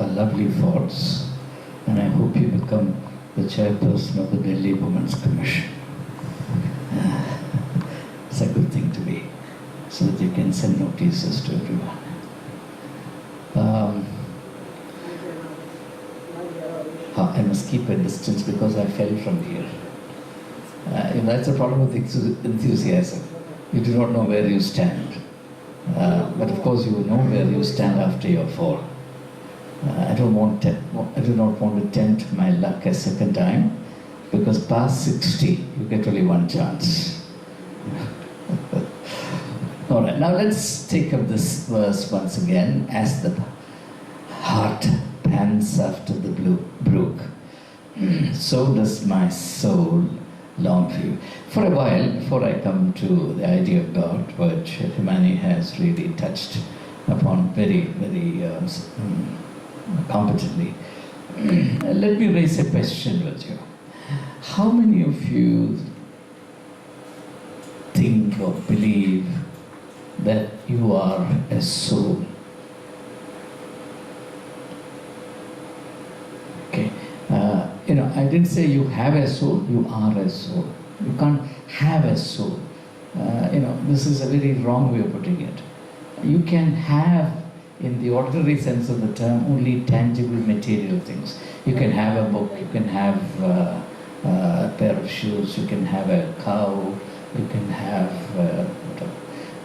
her lovely thoughts, and I hope you become the chairperson of the Delhi Women's Commission. It's a good thing to be, so that you can send notices to everyone. I must keep a distance because I fell from here. That's a problem with enthusiasm. You do not know where you stand. But of course you know where you stand after your fall. I do not want to tempt my luck a second time, because past 60 you get only one chance. All right, now let's take up this verse once again. As the heart pants after the brook, so does my soul long for you. For a while, before I come to the idea of God, which Himani has really touched upon very, very competently, let me raise a question with you. How many of you think or believe that you are a soul? Okay. I didn't say you have a soul, you are a soul. You can't have a soul. This is a very wrong way of putting it. You can have, in the ordinary sense of the term, only tangible material things. You can have a book, you can have a pair of shoes, you can have a cow, you can have whatever.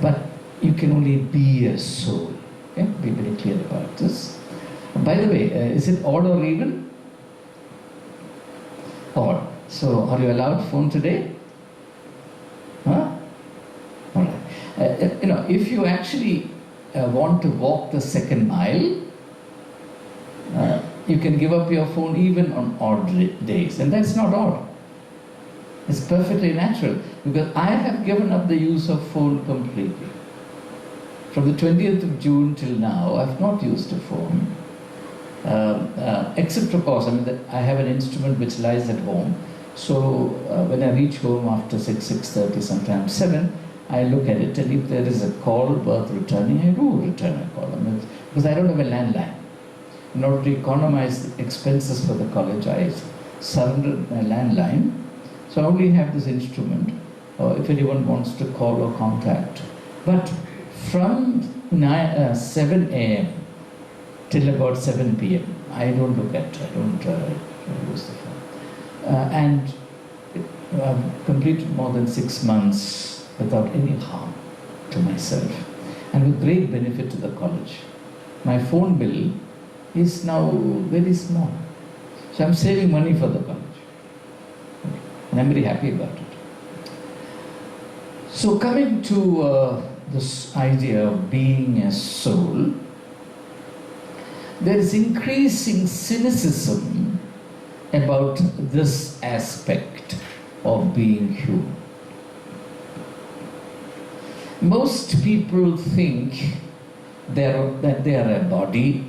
But you can only be a soul. Okay? Be very clear about this. By the way, is it odd or even? Odd. So, are you allowed phone today? Huh? All right. If you actually want to walk the second mile, you can give up your phone even on odd days, and that's not odd. It's perfectly natural, because I have given up the use of phone completely. From the 20th of June till now, I've not used a phone. Except, of course, I have an instrument which lies at home. So when I reach home after 6:30, sometimes 7, I look at it, and if there is a call worth returning, I do return a call. Because I don't have a landline. In order to economize the expenses for the college, I surrendered my landline. So I only have this instrument, if anyone wants to call or contact. But from 7 a.m. till about 7 p.m. I don't use the phone. And I've completed more than 6 months without any harm to myself, and with great benefit to the college. My phone bill is now very small. So I'm saving money for the college. And I'm very happy about it. So coming to this idea of being a soul, there is increasing cynicism about this aspect of being human. Most people think that they are a body,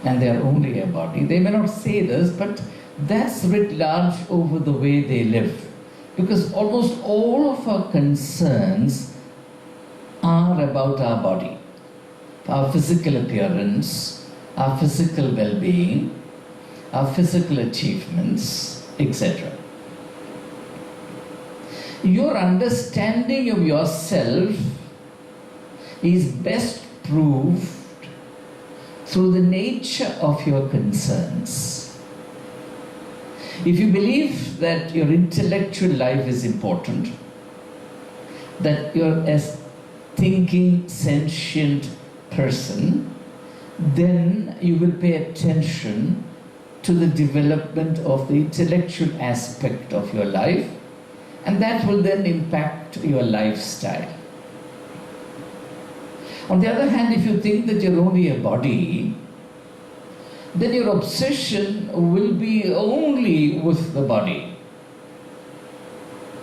and they are only a body. They may not say this, but that's writ large over the way they live. Because almost all of our concerns are about our body, our physical appearance, our physical well-being, our physical achievements, etc. Your understanding of yourself is best proved through the nature of your concerns. If you believe that your intellectual life is important, that you're a thinking, sentient person, then you will pay attention to the development of the intellectual aspect of your life, and that will then impact your lifestyle. On the other hand, if you think that you're only a body, then your obsession will be only with the body.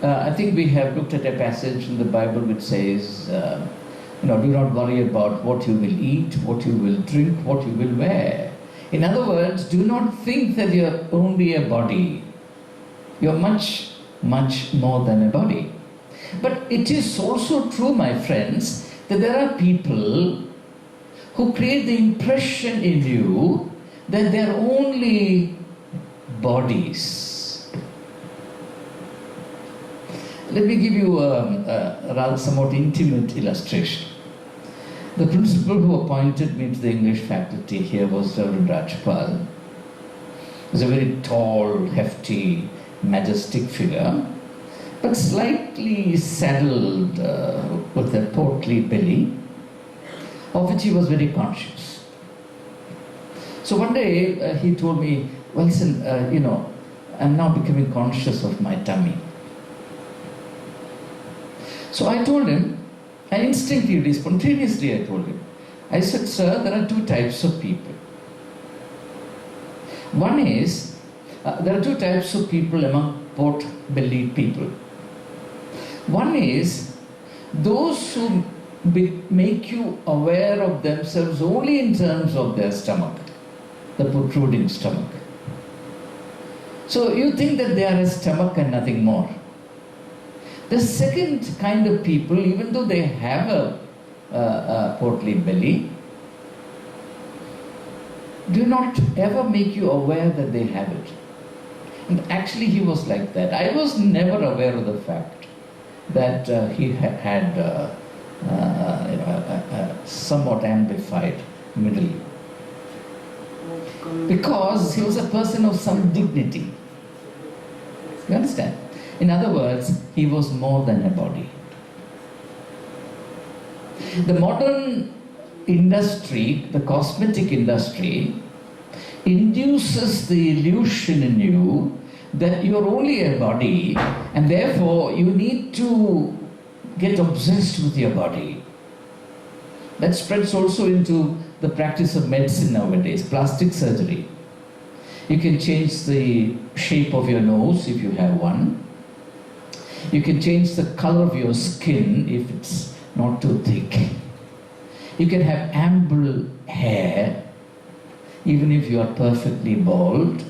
I think we have looked at a passage in the Bible which says, do not worry about what you will eat, what you will drink, what you will wear. In other words, do not think that you're only a body. You're much, much more than a body. But it is also true, my friends, that there are people who create the impression in you that they're only bodies. Let me give you a rather somewhat intimate illustration. The principal who appointed me to the English faculty here was Reverend Rajpal. He was a very tall, hefty, majestic figure, but slightly saddled with a portly belly, of which he was very conscious. So one day he told me, well, listen, I'm now becoming conscious of my tummy. So I told him, and instinctively, spontaneously I told him, I said, sir, there are two types of people. One is, there are two types of people among pot-bellied people. One is those who make you aware of themselves only in terms of their stomach, the protruding stomach. So you think that they are a stomach and nothing more. The second kind of people, even though they have a portly belly, do not ever make you aware that they have it. And actually he was like that. I was never aware of the fact that he had a somewhat amplified middle. Because he was a person of some dignity. You understand? In other words, he was more than a body. The modern industry, the cosmetic industry, induces the illusion in you that you're only a body and therefore you need to get obsessed with your body. That spreads also into the practice of medicine nowadays, plastic surgery. You can change the shape of your nose if you have one. You can change the color of your skin if it's not too thick. You can have ample hair even if you are perfectly bald.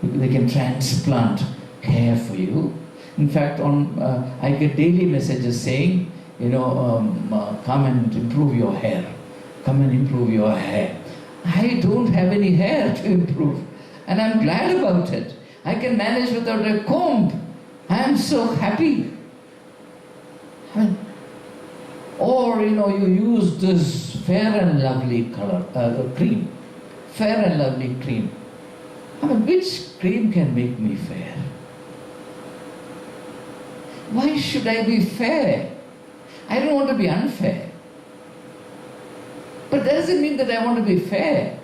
They can transplant hair for you. In fact, I get daily messages saying, come and improve your hair. Come and improve your hair. I don't have any hair to improve, and I'm glad about it. I can manage without a comb. I am so happy. Or you use this Fair and Lovely cream. Fair and Lovely cream. Which cream can make me fair? Why should I be fair? I don't want to be unfair. But that doesn't mean that I want to be fair.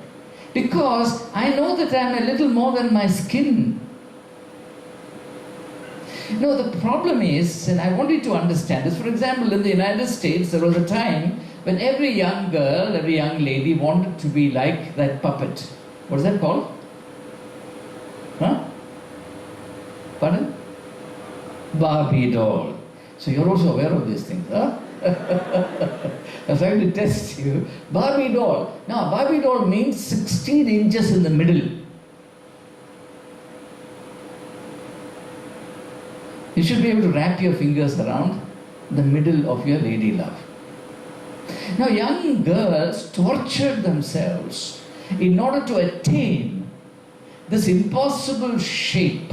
Because I know that I'm a little more than my skin. No, the problem is, and I want you to understand this, for example, in the United States, there was a time when every young girl, every young lady wanted to be like that puppet. What is that called? Huh? Pardon? Barbie doll. So you're also aware of these things, huh? I'm trying to test you. Barbie doll. Now, Barbie doll means 16 inches in the middle. You should be able to wrap your fingers around the middle of your lady love. Now, young girls tortured themselves in order to attain this impossible shape,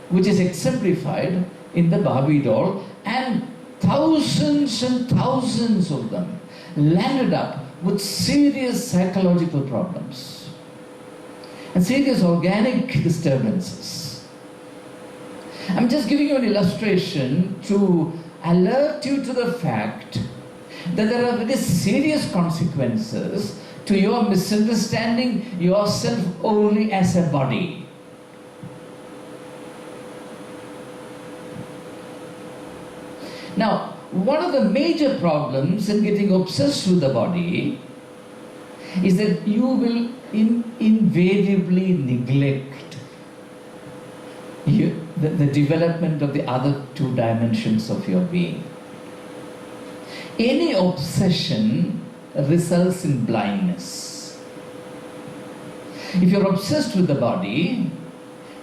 which is exemplified in the Barbie doll, and thousands and thousands of them landed up with serious psychological problems and serious organic disturbances. I'm just giving you an illustration to alert you to the fact that there are very serious consequences to your misunderstanding yourself only as a body. Now, one of the major problems in getting obsessed with the body is that you will invariably neglect the development of the other two dimensions of your being. Any obsession results in blindness. If you're obsessed with the body,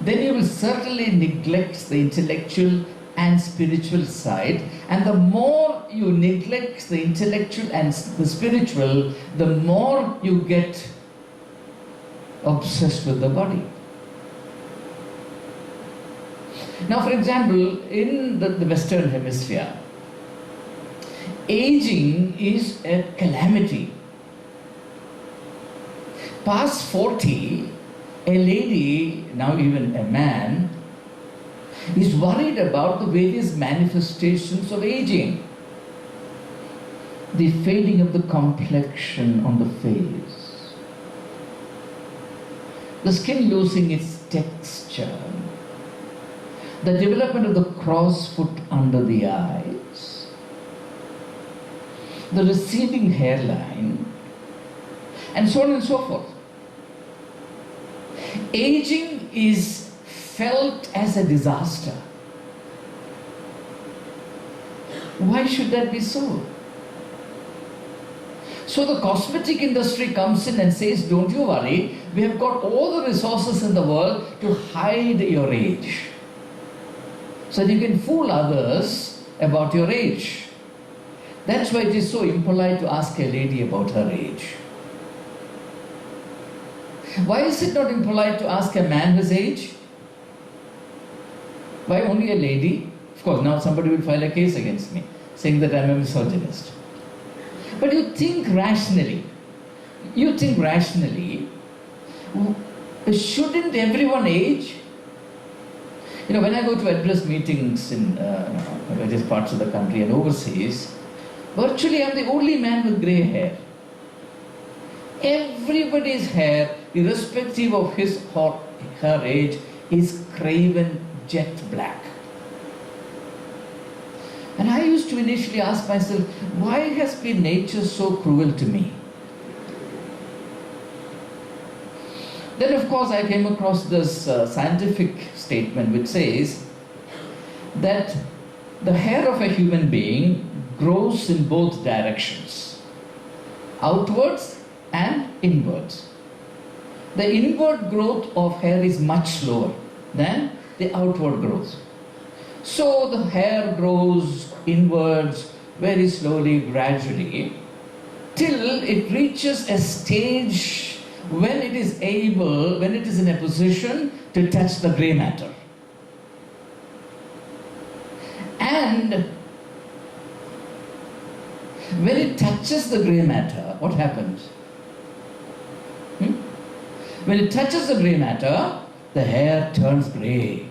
then you will certainly neglect the intellectual and spiritual side, And the more you neglect the intellectual and the spiritual, the more you get obsessed with the body. Now, for example, in the Western Hemisphere, aging is a calamity. Past 40, a lady, now even a man, is worried about the various manifestations of aging. The fading of the complexion on the face, the skin losing its texture, the development of the crow's foot under the eyes, the receding hairline, and so on and so forth. Aging is felt as a disaster. Why should that be so? So the cosmetic industry comes in and says, don't you worry, we have got all the resources in the world to hide your age, so that you can fool others about your age. That's why it is so impolite to ask a lady about her age. Why is it not impolite to ask a man his age? Why only a lady? Of course, now somebody will file a case against me, saying that I'm a misogynist. But you think rationally. Shouldn't everyone age? You know, when I go to address meetings in various parts of the country and overseas, virtually I'm the only man with grey hair. Everybody's hair, irrespective of his or her age, is craven jet black. And I used to initially ask myself, why has been nature so cruel to me? Then of course I came across this scientific statement which says that the hair of a human being grows in both directions, outwards and inwards. The inward growth of hair is much slower than the outward growth. So the hair grows inwards very slowly, gradually, till it reaches a stage when it is in a position to touch the grey matter. And when it touches the grey matter, what happens? When it touches the grey matter, the hair turns grey.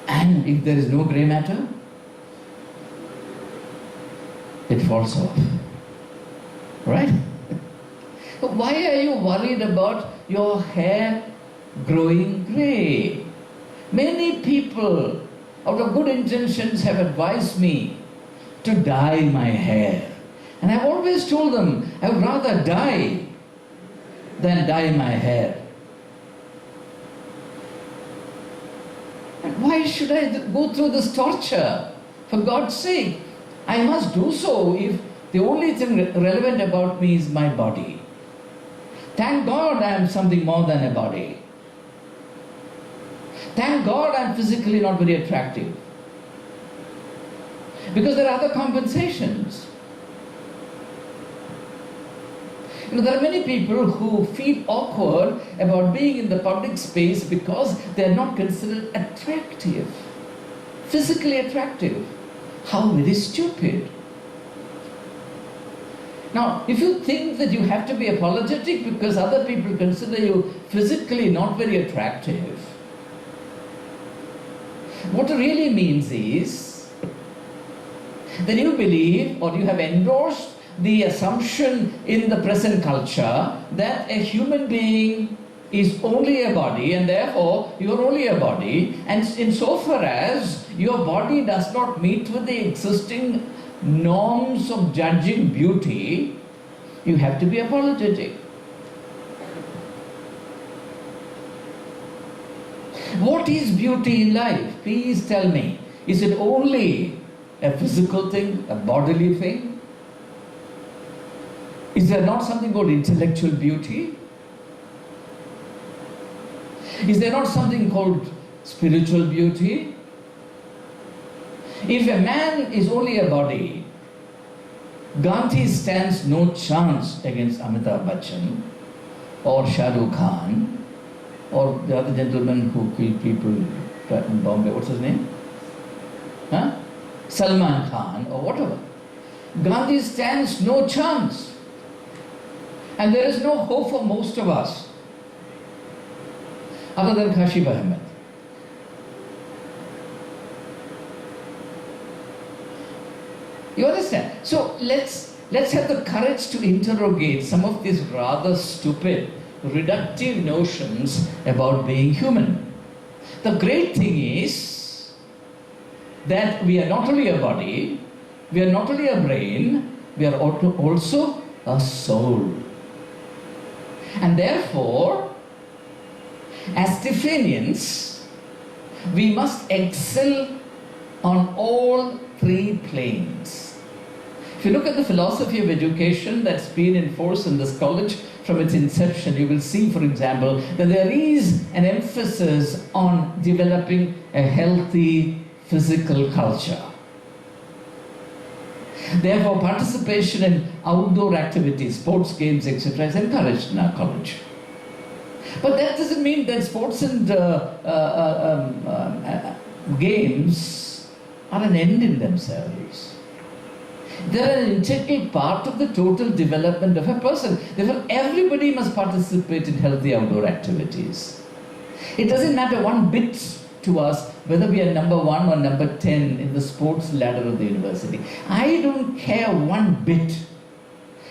And if there is no grey matter, it falls off. Right? Why are you worried about your hair growing grey? Many people, out of good intentions, have advised me to dye my hair. And I've always told them, I would rather die than dye my hair. And why should I go through this torture? For God's sake, I must do so if the only thing relevant about me is my body. Thank God I am something more than a body. Thank God I am physically not very attractive. Because there are other compensations. You know, there are many people who feel awkward about being in the public space because they are not considered attractive, physically attractive. How very stupid. Now, if you think that you have to be apologetic because other people consider you physically not very attractive, what it really means is that you believe or you have endorsed the assumption in the present culture that a human being is only a body and therefore you are only a body, and insofar as your body does not meet with the existing norms of judging beauty, you have to be apologetic. What is beauty in life? Please tell me. Is it only a physical thing, a bodily thing? Is there not something called intellectual beauty? Is there not something called spiritual beauty? If a man is only a body, Gandhi stands no chance against Amitabh Bachchan or Shah Rukh Khan or the other gentleman who killed people in Bombay. What's his name? Huh? Salman Khan or whatever. Gandhi stands no chance. And there is no hope for most of us other than Kashif Ahmed. You understand? So let's have the courage to interrogate some of these rather stupid, reductive notions about being human. The great thing is that we are not only a body, we are not only a brain, we are also a soul. And therefore, as Stephanians, we must excel on all three planes. If you look at the philosophy of education that's been in force in this college from its inception, you will see, for example, that there is an emphasis on developing a healthy physical culture. Therefore, participation in outdoor activities, sports, games, etc. is encouraged in our college. But that doesn't mean that sports and games are an end in themselves. They're an integral part of the total development of a person. Therefore, everybody must participate in healthy outdoor activities. It doesn't matter one bit to us whether we are number 1 or number 10 in the sports ladder of the university. I don't care one bit.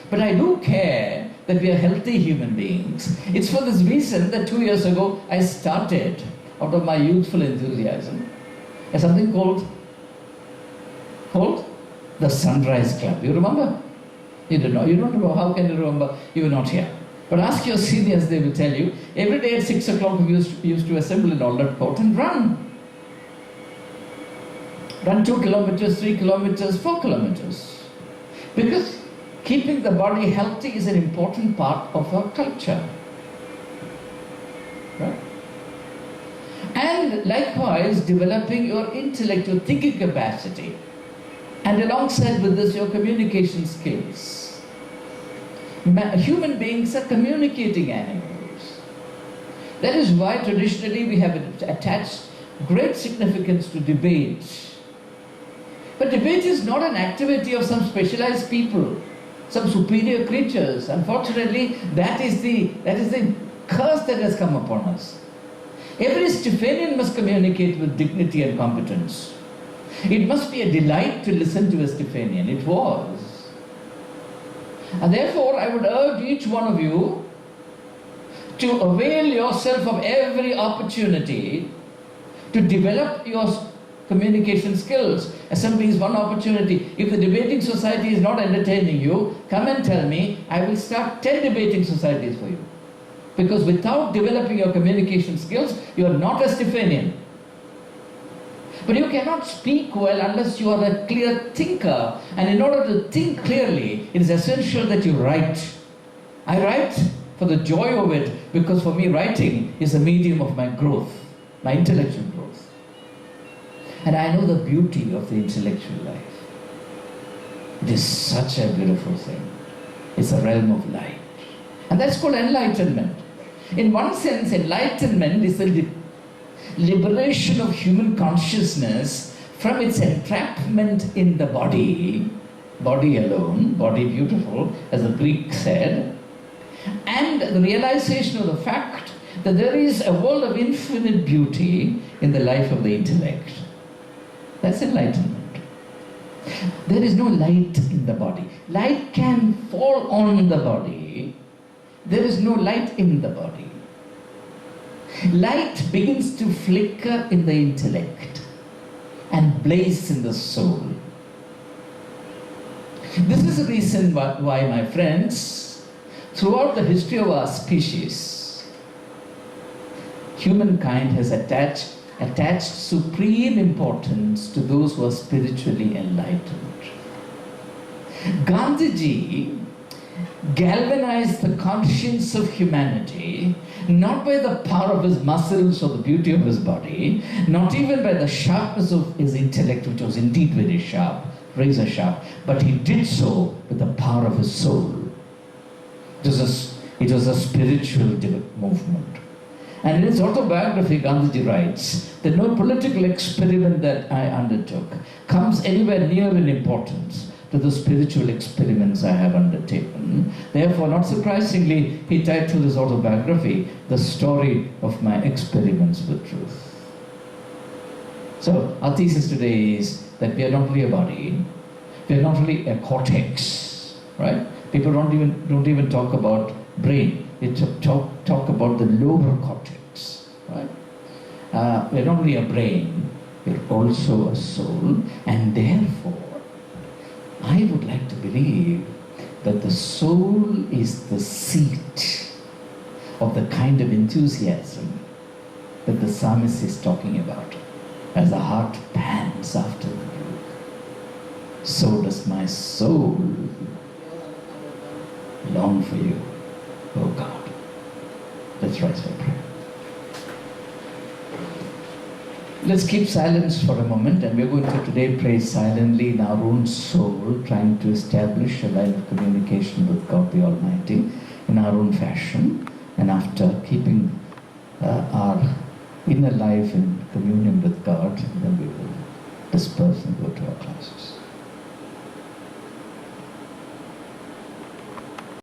But I do care that we are healthy human beings. It's for this reason that 2 years ago I started, out of my youthful enthusiasm, something called the Sunrise Club. You remember? You don't know. You don't know. How can you remember? You were not here. But ask your seniors, they will tell you. Every day at 6 o'clock we used to assemble in Albert Court and run. Run 2 kilometers, 3 kilometers, 4 kilometers. Because keeping the body healthy is an important part of our culture. Right? And likewise, developing your intellectual thinking capacity. And alongside with this, your communication skills. Human beings are communicating animals. That is why traditionally we have attached great significance to debate. But debate is not an activity of some specialized people, some superior creatures. Unfortunately, that is the curse that has come upon us. Every Stephanian must communicate with dignity and competence. It must be a delight to listen to a Stephanian. It was. And therefore, I would urge each one of you to avail yourself of every opportunity to develop your communication skills. Assembly is one opportunity. If the debating society is not entertaining you, come and tell me. I will start 10 debating societies for you. Because without developing your communication skills, you are not a Stephanian. But you cannot speak well unless you are a clear thinker. And in order to think clearly, it is essential that you write. I write for the joy of it, because for me writing is a medium of my growth, my intellectual growth. And I know the beauty of the intellectual life. It is such a beautiful thing. It's a realm of light. And that's called enlightenment. In one sense, enlightenment is the liberation of human consciousness from its entrapment in the body alone, body beautiful, as the Greek said, and the realization of the fact that there is a world of infinite beauty in the life of the intellect. That's enlightenment. There is no light in the body. Light can fall on the body. There is no light in the body. Light begins to flicker in the intellect and blaze in the soul. This is the reason why, my friends, throughout the history of our species, humankind has attached supreme importance to those who are spiritually enlightened. Gandhiji galvanized the conscience of humanity, not by the power of his muscles or the beauty of his body, not even by the sharpness of his intellect, which was indeed very sharp, razor sharp, but he did so with the power of his soul. It was a spiritual movement. And in his autobiography, Gandhiji writes that no political experiment that I undertook comes anywhere near in importance to the spiritual experiments I have undertaken. Therefore, not surprisingly, he titled his autobiography, The Story of My Experiments with Truth. So, our thesis today is that we are not only a body, we are not only a cortex, right? People don't even talk about brain. They talk about the lower cortex, right? We're not only a brain, we're also a soul, and therefore, I would like to believe that the soul is the seat of the kind of enthusiasm that the psalmist is talking about. As the heart pants after the brook, so does my soul long for you, O God. Let's rise for prayer. Let's keep silence for a moment, and we're going to today pray silently in our own soul, trying to establish a line of communication with God the Almighty in our own fashion, and after keeping our inner life in communion with God, then we will disperse and go to our classes.